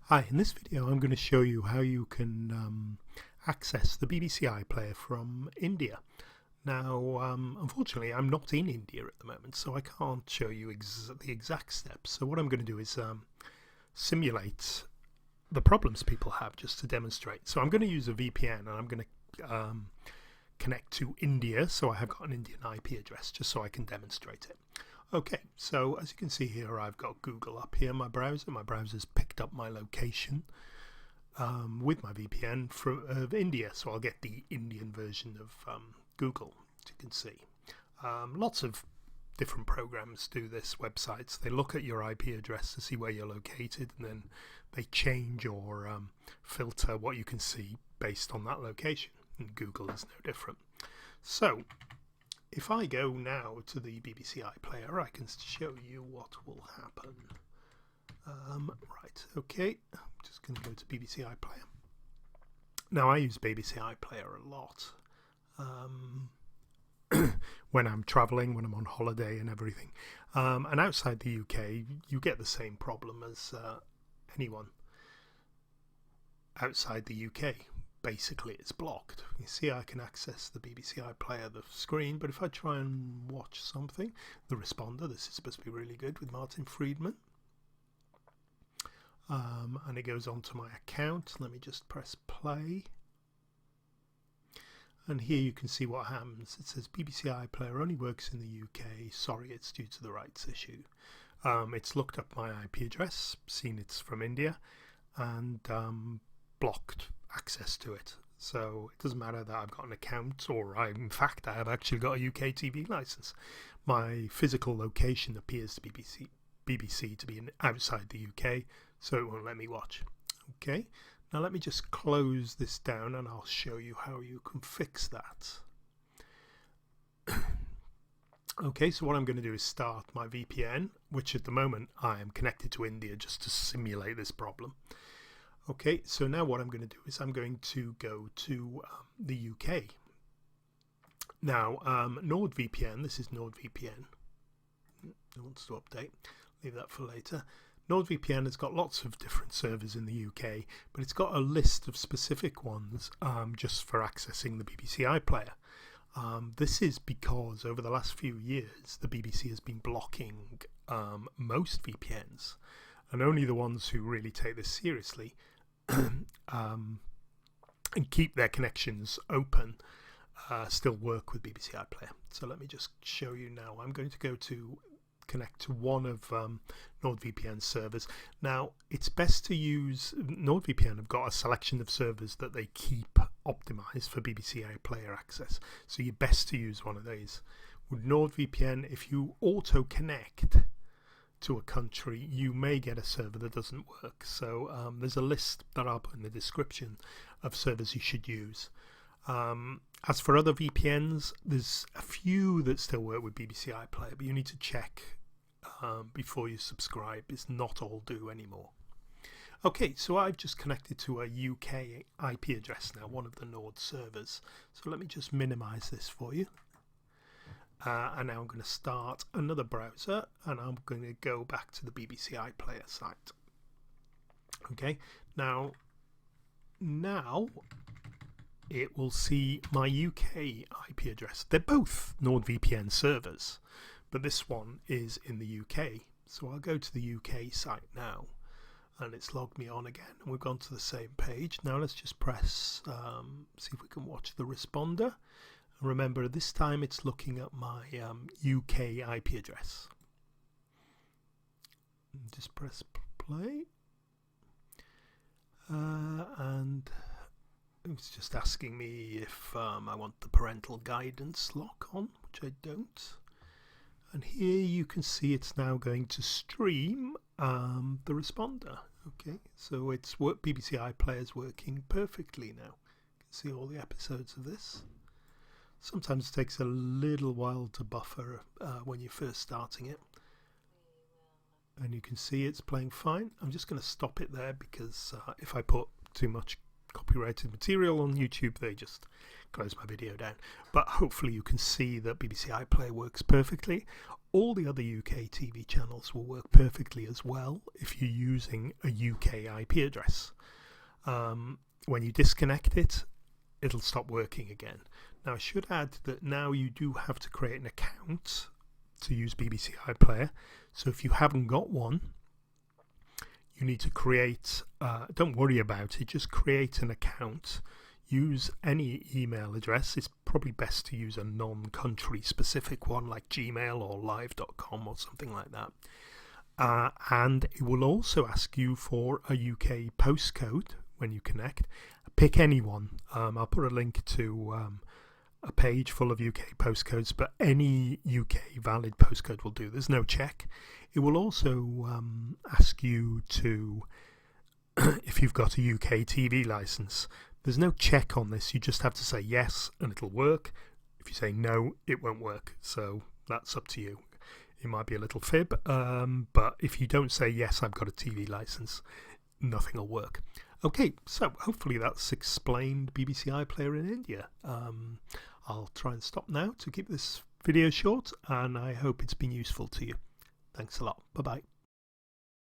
Hi, in this video I'm going to show you how you can access the BBC iPlayer from India. Now, unfortunately I'm not in India at the moment, so I can't show you the exact steps. So what I'm going to do is simulate the problems people have just to demonstrate. So I'm going to use a VPN and I'm going to connect to India, so I have got an Indian IP address just so I can demonstrate it. Okay, so as you can see here, I've got Google up here in my browser. My browser's picked up my location with my VPN of India, so I'll get the Indian version of Google, as you can see. Lots of different programs do this, websites. They look at your IP address to see where you're located, and then they change or filter what you can see based on that location, and Google is no different. So if I go now to the BBC iPlayer, I can show you what will happen. Right, okay, I'm just going to go to BBC iPlayer. Now I use BBC iPlayer a lot when I'm travelling, when I'm on holiday and everything. And outside the UK, you get the same problem as anyone outside the UK. Basically it's blocked. You see I can access the BBC iPlayer, the screen, but if I try and watch something, the responder, this is supposed to be really good with Martin Friedman, and it goes on to my account. Let me just press play, and here you can see what happens. It says BBC iPlayer only works in the UK, sorry, it's due to the rights issue. It's looked up my IP address, seen it's from India, and blocked access to it. So it doesn't matter that I've got an account, or in fact I have actually got a UK TV license. My physical location appears to BBC to be outside the UK, so it won't let me watch. Okay, now let me just close this down and I'll show you how you can fix that. Okay, so what I'm going to do is start my VPN, which at the moment I am connected to India just to simulate this problem. Okay, so now what I'm going to do is I'm going to go to the UK. Now, NordVPN, this is NordVPN. It wants to update. Leave that for later. NordVPN has got lots of different servers in the UK, but it's got a list of specific ones just for accessing the BBC iPlayer. This is because over the last few years, the BBC has been blocking most VPNs, and only the ones who really take this seriously and keep their connections open still work with BBC iPlayer. So let me just show you now. I'm going to go to connect to one of NordVPN servers. Now it's best to use, NordVPN have got a selection of servers that they keep optimized for BBC iPlayer access, so you're best to use one of these. With NordVPN, if you auto connect to a country, you may get a server that doesn't work. So there's a list that I'll put in the description of servers you should use. As for other VPNs, there's a few that still work with BBC iPlayer, but you need to check before you subscribe. It's not all do anymore. Okay, so I've just connected to a UK IP address now, one of the Nord servers. So let me just minimize this for you. And now I'm going to start another browser and I'm going to go back to the BBC iPlayer site. Okay, now it will see my UK IP address. They're both NordVPN servers, but this one is in the UK. So I'll go to the UK site now, and it's logged me on again. And we've gone to the same page. Now let's just press, see if we can watch the responder. Remember, this time it's looking at my UK IP address. Just press play. And it's just asking me if I want the parental guidance lock on, which I don't. And here you can see it's now going to stream the responder. Okay, so it's BBC iPlayer is working perfectly now. You can see all the episodes of this. Sometimes it takes a little while to buffer when you're first starting it. And you can see it's playing fine. I'm just going to stop it there because if I put too much copyrighted material on YouTube, they just close my video down. But hopefully you can see that BBC iPlayer works perfectly. All the other UK TV channels will work perfectly as well if you're using a UK IP address. When you disconnect it, it'll stop working again. Now I should add that now you do have to create an account to use BBC iPlayer. So if you haven't got one, you need to create, don't worry about it, just create an account. Use any email address. It's probably best to use a non-country specific one like Gmail or live.com or something like that. And it will also ask you for a UK postcode when you connect. Pick any one. I'll put a link to a page full of UK postcodes, but any UK valid postcode will do. There's no check. It will also ask you to, if you've got a UK TV license. There's no check on this. You just have to say yes and it'll work. If you say no, it won't work. So that's up to you. It might be a little fib, but if you don't say yes, I've got a TV license, nothing will work. Okay, so hopefully that's explained BBC iPlayer in India. I'll try and stop now to keep this video short, and I hope it's been useful to you. Thanks a lot. Bye-bye.